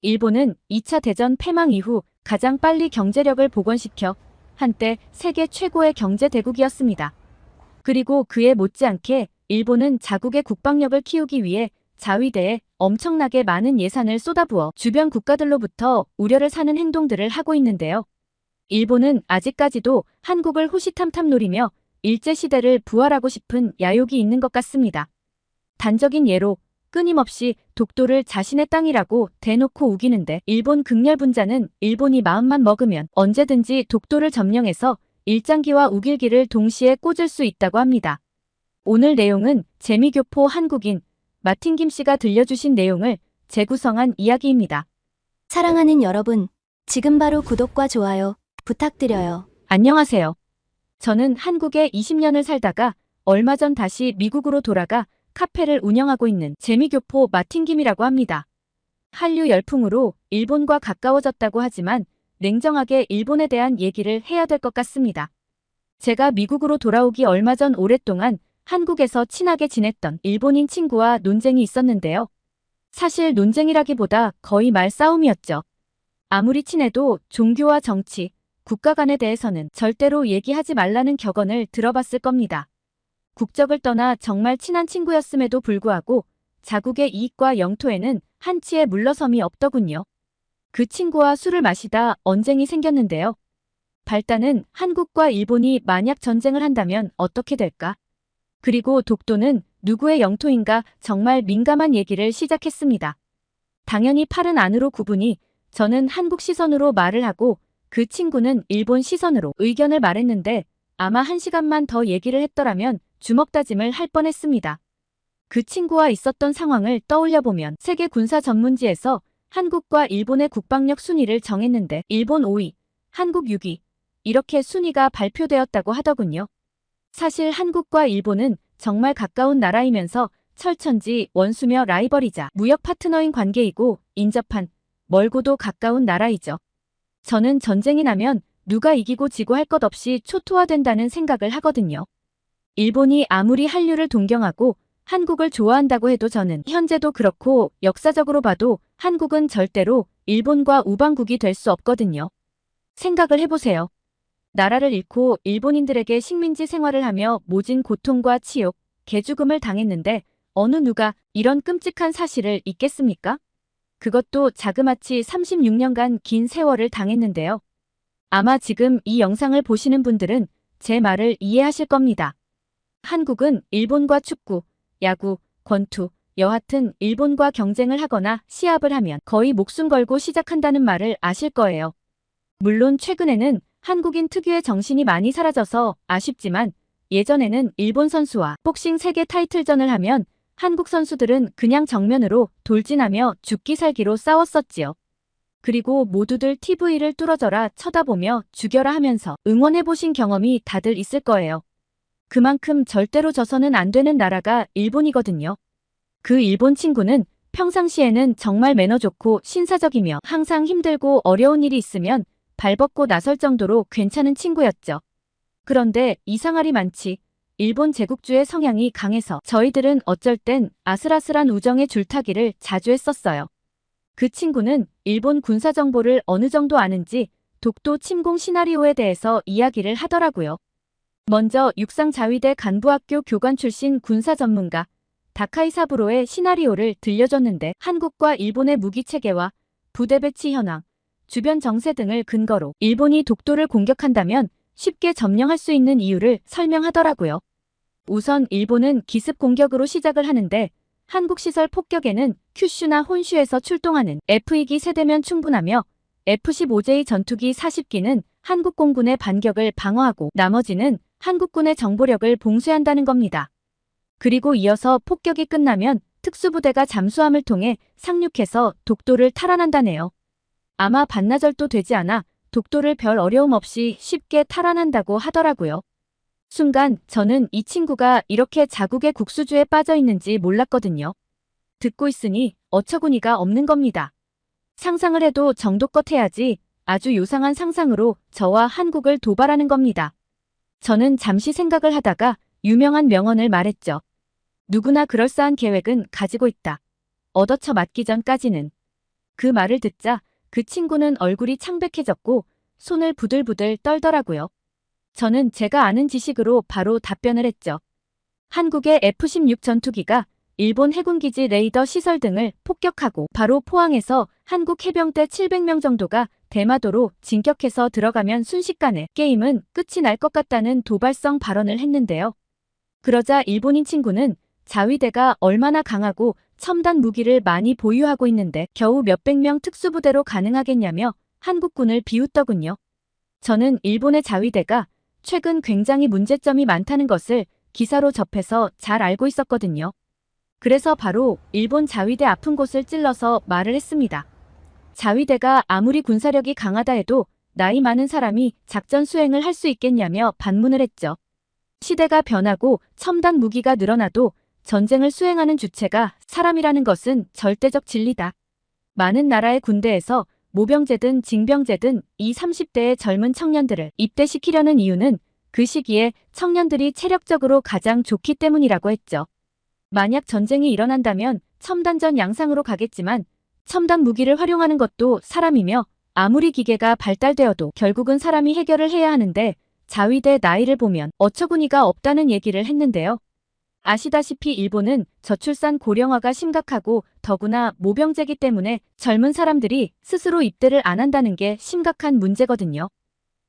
일본은 2차 대전 패망 이후 가장 빨리 경제력을 복원시켜 한때 세계 최고의 경제 대국이었습니다. 그리고 그에 못지않게 일본은 자국의 국방력을 키우기 위해 자위대에 엄청나게 많은 예산을 쏟아부어 주변 국가들로부터 우려를 사는 행동들을 하고 있는데요. 일본은 아직까지도 한국을 호시탐탐 노리며 일제시대를 부활하고 싶은 야욕이 있는 것 같습니다. 단적인 예로 끊임없이 독도를 자신의 땅이라고 대놓고 우기는데 일본 극렬분자는 일본이 마음만 먹으면 언제든지 독도를 점령해서 일장기와 우길기를 동시에 꽂을 수 있다고 합니다. 오늘 내용은 재미교포 한국인 마틴 김 씨가 들려주신 내용을 재구성한 이야기입니다. 사랑하는 여러분, 지금 바로 구독과 좋아요 부탁드려요. 안녕하세요. 저는 한국에 20년을 살다가 얼마 전 다시 미국으로 돌아가 카페를 운영하고 있는 재미교포 마틴 김이라고 합니다. 한류 열풍으로 일본과 가까워졌다고 하지만 냉정하게 일본에 대한 얘기를 해야 될 것 같습니다. 제가 미국으로 돌아오기 얼마 전 오랫동안 한국에서 친하게 지냈던 일본인 친구와 논쟁이 있었는데요. 사실 논쟁이라기보다 거의 말싸움이었죠. 아무리 친해도 종교와 정치, 국가 간에 대해서는 절대로 얘기하지 말라는 격언을 들어봤을 겁니다. 국적을 떠나 정말 친한 친구였음에도 불구하고 자국의 이익과 영토에는 한치의 물러섬이 없더군요. 그 친구와 술을 마시다 언쟁이 생겼는데요. 발단은 한국과 일본이 만약 전쟁을 한다면 어떻게 될까? 그리고 독도는 누구의 영토인가 정말 민감한 얘기를 시작했습니다. 당연히 팔은 안으로 구분이 저는 한국 시선으로 말을 하고 그 친구는 일본 시선으로 의견을 말했는데 아마 1시간만 더 얘기를 했더라면 주먹다짐을 할 뻔했습니다. 그 친구와 있었던 상황을 떠올려보면 세계 군사 전문지에서 한국과 일본의 국방력 순위를 정했는데 일본 5위, 한국 6위 이렇게 순위가 발표되었다고 하더군요. 사실 한국과 일본은 정말 가까운 나라이면서 철천지 원수며 라이벌이자 무역 파트너인 관계이고 인접한 멀고도 가까운 나라이죠. 저는 전쟁이 나면 누가 이기고 지고 할 것 없이 초토화된다는 생각을 하거든요. 일본이 아무리 한류를 동경하고 한국을 좋아한다고 해도 저는 현재도 그렇고 역사적으로 봐도 한국은 절대로 일본과 우방국이 될 수 없거든요. 생각을 해보세요. 나라를 잃고 일본인들에게 식민지 생활을 하며 모진 고통과 치욕, 개죽음을 당했는데 어느 누가 이런 끔찍한 사실을 잊겠습니까? 그것도 자그마치 36년간 긴 세월을 당했는데요. 아마 지금 이 영상을 보시는 분들은 제 말을 이해하실 겁니다. 한국은 일본과 축구, 야구, 권투, 여하튼 일본과 경쟁을 하거나 시합을 하면 거의 목숨 걸고 시작한다는 말을 아실 거예요. 물론 최근에는 한국인 특유의 정신이 많이 사라져서 아쉽지만 예전에는 일본 선수와 복싱 세계 타이틀전을 하면 한국 선수들은 그냥 정면으로 돌진하며 죽기 살기로 싸웠었지요. 그리고 모두들 TV를 뚫어져라 쳐다보며 죽여라 하면서 응원해보신 경험이 다들 있을 거예요. 그만큼 절대로 져서는 안 되는 나라가 일본이거든요. 그 일본 친구는 평상시에는 정말 매너 좋고 신사적이며 항상 힘들고 어려운 일이 있으면 발벗고 나설 정도로 괜찮은 친구였죠. 그런데 이상할이 많지. 일본 제국주의 성향이 강해서 저희들은 어쩔 땐 아슬아슬한 우정의 줄타기를 자주 했었어요. 그 친구는 일본 군사 정보를 어느 정도 아는지 독도 침공 시나리오에 대해서 이야기를 하더라고요. 먼저 육상자위대 간부학교 교관 출신 군사 전문가 다카이 사부로의 시나리오를 들려줬는데 한국과 일본의 무기 체계와 부대 배치 현황, 주변 정세 등을 근거로 일본이 독도를 공격한다면 쉽게 점령할 수 있는 이유를 설명하더라고요. 우선 일본은 기습 공격으로 시작을 하는데 한국 시설 폭격에는 큐슈나 혼슈에서 출동하는 F2기 세대면 충분하며 F-15J 전투기 40기는 한국 공군의 반격을 방어하고 나머지는 한국군의 정보력을 봉쇄한다는 겁니다. 그리고 이어서 폭격이 끝나면 특수부대가 잠수함을 통해 상륙해서 독도를 탈환한다네요. 아마 반나절도 되지 않아 독도를 별 어려움 없이 쉽게 탈환한다고 하더라고요. 순간 저는 이 친구가 이렇게 자국의 국수주에 빠져 있는지 몰랐거든요. 듣고 있으니 어처구니가 없는 겁니다. 상상을 해도 정도껏 해야지 아주 요상한 상상으로 저와 한국을 도발하는 겁니다. 저는 잠시 생각을 하다가 유명한 명언을 말했죠. 누구나 그럴싸한 계획은 가지고 있다. 얻어쳐 맞기 전까지는. 그 말을 듣자 그 친구는 얼굴이 창백해졌고 손을 부들부들 떨더라고요. 저는 제가 아는 지식으로 바로 답변을 했죠. 한국의 F-16 전투기가 일본 해군기지 레이더 시설 등을 폭격하고 바로 포항에서 한국 해병대 700명 정도가 대마도로 진격해서 들어가면 순식간에 게임은 끝이 날 것 같다는 도발성 발언을 했는데요. 그러자 일본인 친구는 자위대가 얼마나 강하고 첨단 무기를 많이 보유하고 있는데 겨우 몇백 명 특수부대로 가능하겠냐며 한국군을 비웃더군요. 저는 일본의 자위대가 최근 굉장히 문제점이 많다는 것을 기사로 접해서 잘 알고 있었거든요. 그래서 바로 일본 자위대 아픈 곳을 찔러서 말을 했습니다. 자위대가 아무리 군사력이 강하다 해도 나이 많은 사람이 작전 수행을 할 수 있겠냐며 반문을 했죠. 시대가 변하고 첨단 무기가 늘어나도 전쟁을 수행하는 주체가 사람이라는 것은 절대적 진리다. 많은 나라의 군대에서 모병제든 징병제든 20, 30대의 젊은 청년들을 입대시키려는 이유는 그 시기에 청년들이 체력적으로 가장 좋기 때문이라고 했죠. 만약 전쟁이 일어난다면 첨단전 양상으로 가겠지만 첨단 무기를 활용하는 것도 사람이며 아무리 기계가 발달되어도 결국은 사람이 해결을 해야 하는데 자위대 나이를 보면 어처구니가 없다는 얘기를 했는데요. 아시다시피 일본은 저출산 고령화가 심각하고 더구나 모병제기 때문에 젊은 사람들이 스스로 입대를 안 한다는 게 심각한 문제거든요.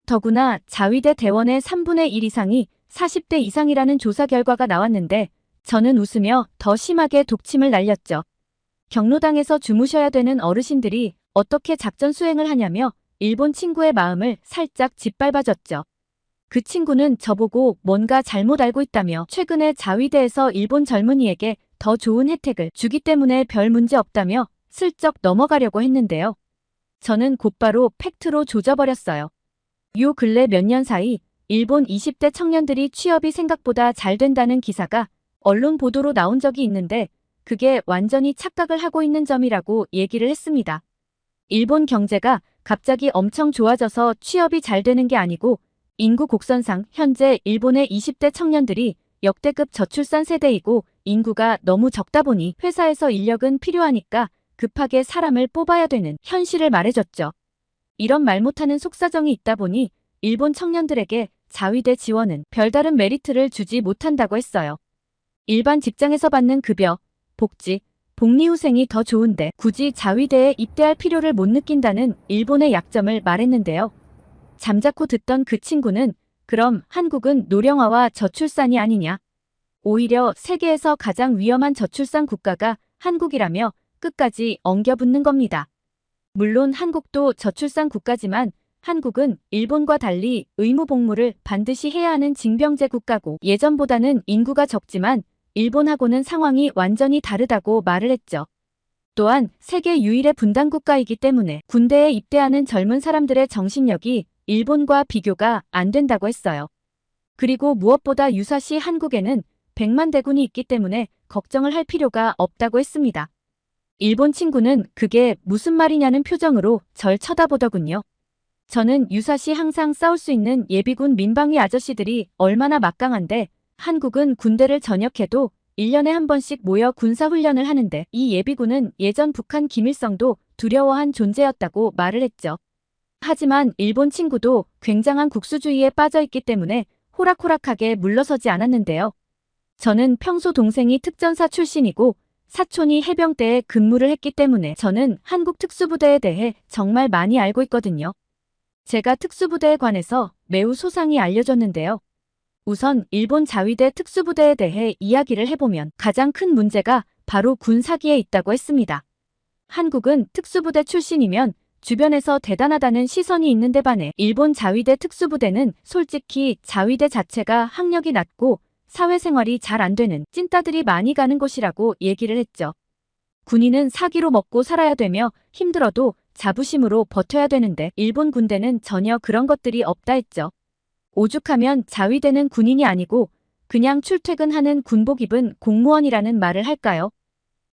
더구나 자위대 대원의 3분의 1 이상이 40대 이상이라는 조사 결과가 나왔는데 저는 웃으며 더 심하게 독침을 날렸죠. 경로당에서 주무셔야 되는 어르신들이 어떻게 작전 수행을 하냐며 일본 친구의 마음을 살짝 짓밟아줬죠. 그 친구는 저보고 뭔가 잘못 알고 있다며 최근에 자위대에서 일본 젊은이에게 더 좋은 혜택을 주기 때문에 별 문제 없다며 슬쩍 넘어가려고 했는데요. 저는 곧바로 팩트로 조져버렸어요. 요 근래 몇 년 사이 일본 20대 청년들이 취업이 생각보다 잘 된다는 기사가 언론 보도로 나온 적이 있는데 그게 완전히 착각을 하고 있는 점이라고 얘기를 했습니다. 일본 경제가 갑자기 엄청 좋아져서 취업이 잘 되는 게 아니고 인구 곡선상 현재 일본의 20대 청년들이 역대급 저출산 세대이고 인구가 너무 적다 보니 회사에서 인력은 필요하니까 급하게 사람을 뽑아야 되는 현실을 말해줬죠. 이런 말 못하는 속사정이 있다 보니 일본 청년들에게 자위대 지원은 별다른 메리트를 주지 못한다고 했어요. 일반 직장에서 받는 급여, 복지, 복리후생이 더 좋은데 굳이 자위대에 입대할 필요를 못 느낀다는 일본의 약점을 말했는데요. 잠자코 듣던 그 친구는 그럼 한국은 노령화와 저출산이 아니냐? 오히려 세계에서 가장 위험한 저출산 국가가 한국이라며 끝까지 엉겨붙는 겁니다. 물론 한국도 저출산 국가지만 한국은 일본과 달리 의무복무를 반드시 해야 하는 징병제 국가고 예전보다는 인구가 적지만 일본하고는 상황이 완전히 다르다고 말을 했죠. 또한 세계 유일의 분단 국가이기 때문에 군대에 입대하는 젊은 사람들의 정신력이 일본과 비교가 안 된다고 했어요. 그리고 무엇보다 유사시 한국에는 100만 대군이 있기 때문에 걱정을 할 필요가 없다고 했습니다. 일본 친구는 그게 무슨 말이냐는 표정으로 절 쳐다보더군요. 저는 유사시 항상 싸울 수 있는 예비군 민방위 아저씨들이 얼마나 막강한데 한국은 군대를 전역해도 1년에 한 번씩 모여 군사훈련을 하는데 이 예비군은 예전 북한 김일성도 두려워한 존재였다고 말을 했죠. 하지만 일본 친구도 굉장한 국수주의에 빠져있기 때문에 호락호락하게 물러서지 않았는데요. 저는 평소 동생이 특전사 출신이고 사촌이 해병대에 근무를 했기 때문에 저는 한국 특수부대에 대해 정말 많이 알고 있거든요. 제가 특수부대에 관해서 매우 소상히 알려줬는데요. 우선 일본 자위대 특수부대에 대해 이야기를 해보면 가장 큰 문제가 바로 군사기에 있다고 했습니다. 한국은 특수부대 출신이면 주변에서 대단하다는 시선이 있는데 반해 일본 자위대 특수부대는 솔직히 자위대 자체가 학력이 낮고 사회생활이 잘 안 되는 찐따들이 많이 가는 곳이라고 얘기를 했죠. 군인은 사기로 먹고 살아야 되며 힘들어도 자부심으로 버텨야 되는데 일본 군대는 전혀 그런 것들이 없다 했죠. 오죽하면 자위대는 군인이 아니고 그냥 출퇴근하는 군복 입은 공무원이라는 말을 할까요?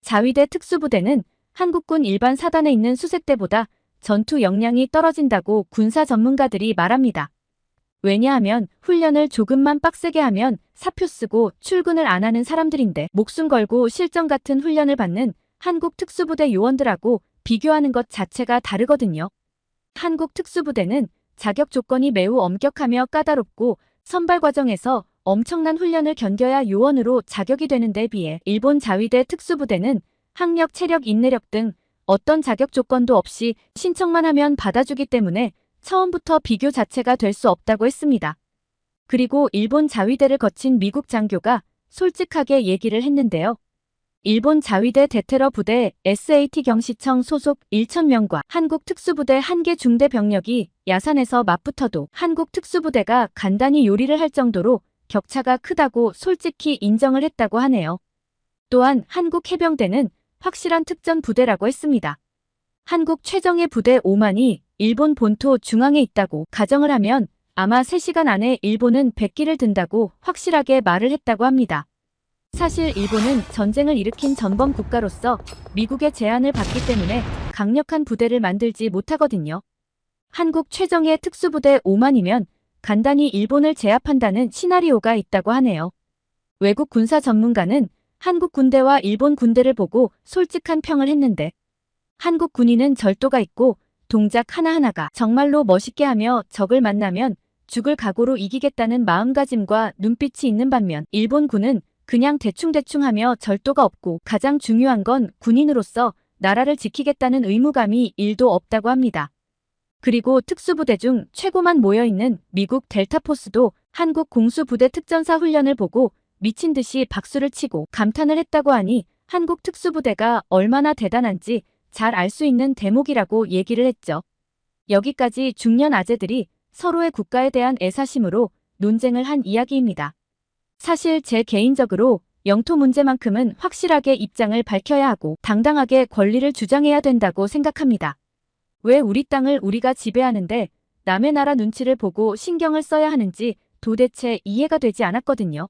자위대 특수부대는 한국군 일반 사단에 있는 수색대보다 전투 역량이 떨어진다고 군사 전문가들이 말합니다. 왜냐하면 훈련을 조금만 빡세게 하면 사표 쓰고 출근을 안 하는 사람들인데 목숨 걸고 실전 같은 훈련을 받는 한국 특수부대 요원들하고 비교하는 것 자체가 다르거든요. 한국 특수부대는 자격 조건이 매우 엄격하며 까다롭고 선발 과정에서 엄청난 훈련을 견뎌야 요원으로 자격이 되는 데 비해 일본 자위대 특수부대는 학력, 체력, 인내력 등 어떤 자격 조건도 없이 신청만 하면 받아주기 때문에 처음부터 비교 자체가 될 수 없다고 했습니다. 그리고 일본 자위대를 거친 미국 장교가 솔직하게 얘기를 했는데요. 일본 자위대 대테러 부대 SAT 경시청 소속 1,000명과 한국 특수부대 한 개 중대 병력이 야산에서 맞붙어도 한국 특수부대가 간단히 요리를 할 정도로 격차가 크다고 솔직히 인정을 했다고 하네요. 또한 한국 해병대는 확실한 특전 부대라고 했습니다. 한국 최정예 부대 5만이 일본 본토 중앙에 있다고 가정을 하면 아마 3시간 안에 일본은 100기를 든다고 확실하게 말을 했다고 합니다. 사실 일본은 전쟁을 일으킨 전범 국가로서 미국의 제안을 받기 때문에 강력한 부대를 만들지 못하거든요. 한국 최정예 특수부대 5만이면 간단히 일본을 제압한다는 시나리오가 있다고 하네요. 외국 군사 전문가는 한국 군대와 일본 군대를 보고 솔직한 평을 했는데 한국 군인은 절도가 있고 동작 하나하나가 정말로 멋있게 하며 적을 만나면 죽을 각오로 이기겠다는 마음가짐과 눈빛이 있는 반면 일본군은 그냥 대충대충 하며 절도가 없고 가장 중요한 건 군인으로서 나라를 지키겠다는 의무감이 1도 없다고 합니다. 그리고 특수부대 중 최고만 모여있는 미국 델타포스도 한국 공수부대 특전사 훈련을 보고 미친 듯이 박수를 치고 감탄을 했다고 하니 한국 특수부대가 얼마나 대단한지 잘 알 수 있는 대목이라고 얘기를 했죠. 여기까지 중년 아재들이 서로의 국가에 대한 애사심으로 논쟁을 한 이야기입니다. 사실 제 개인적으로 영토 문제만큼은 확실하게 입장을 밝혀야 하고 당당하게 권리를 주장해야 된다고 생각합니다. 왜 우리 땅을 우리가 지배하는데 남의 나라 눈치를 보고 신경을 써야 하는지 도대체 이해가 되지 않았거든요.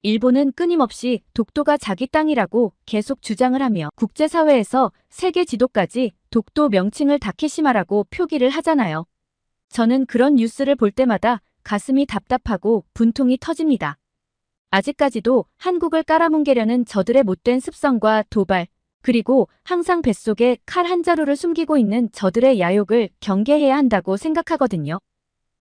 일본은 끊임없이 독도가 자기 땅이라고 계속 주장을 하며 국제사회에서 세계 지도까지 독도 명칭을 다케시마라고 표기를 하잖아요. 저는 그런 뉴스를 볼 때마다 가슴이 답답하고 분통이 터집니다. 아직까지도 한국을 깔아뭉개려는 저들의 못된 습성과 도발, 그리고 항상 뱃속에 칼 한 자루를 숨기고 있는 저들의 야욕을 경계해야 한다고 생각하거든요.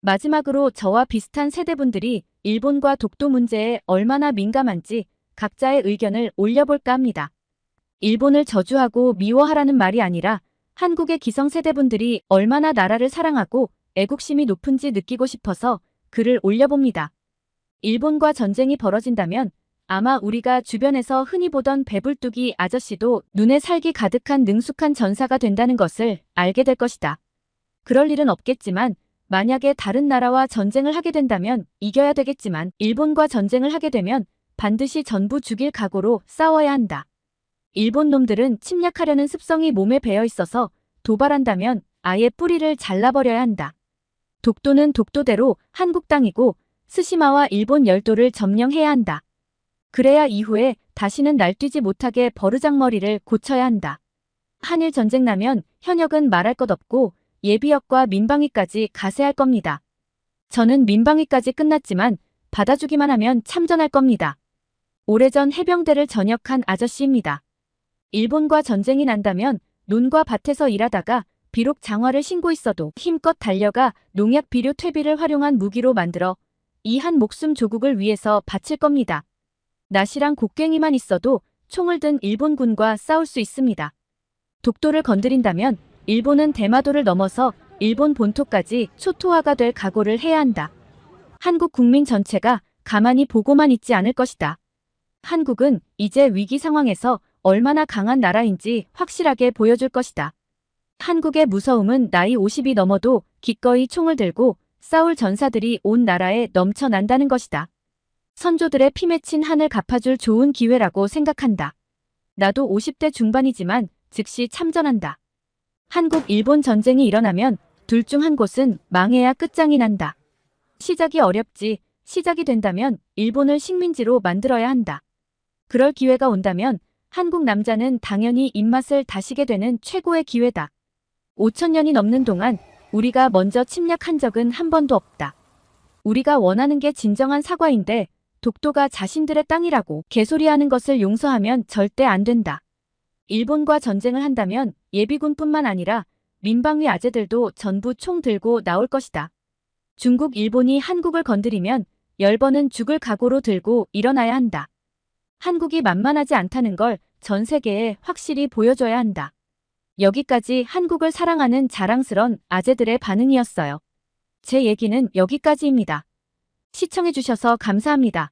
마지막으로 저와 비슷한 세대분들이 일본과 독도 문제에 얼마나 민감한지 각자의 의견을 올려볼까 합니다. 일본을 저주하고 미워하라는 말이 아니라 한국의 기성세대분들이 얼마나 나라를 사랑하고 애국심이 높은지 느끼고 싶어서 글을 올려봅니다. 일본과 전쟁이 벌어진다면 아마 우리가 주변에서 흔히 보던 배불뚝이 아저씨도 눈에 살기 가득한 능숙한 전사가 된다는 것을 알게 될 것이다. 그럴 일은 없겠지만 만약에 다른 나라와 전쟁을 하게 된다면 이겨야 되겠지만 일본과 전쟁을 하게 되면 반드시 전부 죽일 각오로 싸워야 한다. 일본 놈들은 침략하려는 습성이 몸에 배어 있어서 도발한다면 아예 뿌리를 잘라버려야 한다. 독도는 독도대로 한국 땅이고 스시마와 일본 열도를 점령해야 한다. 그래야 이후에 다시는 날뛰지 못하게 버르장머리를 고쳐야 한다. 한일 전쟁 나면 현역은 말할 것 없고 예비역과 민방위까지 가세할 겁니다. 저는 민방위까지 끝났지만 받아주기만 하면 참전할 겁니다. 오래전 해병대를 전역한 아저씨입니다. 일본과 전쟁이 난다면 논과 밭에서 일하다가 비록 장화를 신고 있어도 힘껏 달려가 농약 비료 퇴비를 활용한 무기로 만들어 이 한 목숨 조국을 위해서 바칠 겁니다. 낫이랑 곡괭이만 있어도 총을 든 일본군과 싸울 수 있습니다. 독도를 건드린다면 일본은 대마도를 넘어서 일본 본토까지 초토화가 될 각오를 해야 한다. 한국 국민 전체가 가만히 보고만 있지 않을 것이다. 한국은 이제 위기 상황에서 얼마나 강한 나라인지 확실하게 보여줄 것이다. 한국의 무서움은 나이 50이 넘어도 기꺼이 총을 들고 싸울 전사들이 온 나라에 넘쳐난다는 것이다. 선조들의 피 맺힌 한을 갚아줄 좋은 기회라고 생각한다. 나도 50대 중반이지만 즉시 참전한다. 한국-일본 전쟁이 일어나면 둘 중 한 곳은 망해야 끝장이 난다. 시작이 어렵지 시작이 된다면 일본을 식민지로 만들어야 한다. 그럴 기회가 온다면 한국 남자는 당연히 입맛을 다시게 되는 최고의 기회다. 5,000년이 넘는 동안 우리가 먼저 침략한 적은 한 번도 없다. 우리가 원하는 게 진정한 사과인데 독도가 자신들의 땅이라고 개소리하는 것을 용서하면 절대 안 된다. 일본과 전쟁을 한다면 예비군뿐만 아니라 민방위 아재들도 전부 총 들고 나올 것이다. 중국, 일본이 한국을 건드리면 10번은 죽을 각오로 들고 일어나야 한다. 한국이 만만하지 않다는 걸 전 세계에 확실히 보여줘야 한다. 여기까지 한국을 사랑하는 자랑스런 아재들의 반응이었어요. 제 얘기는 여기까지입니다. 시청해주셔서 감사합니다.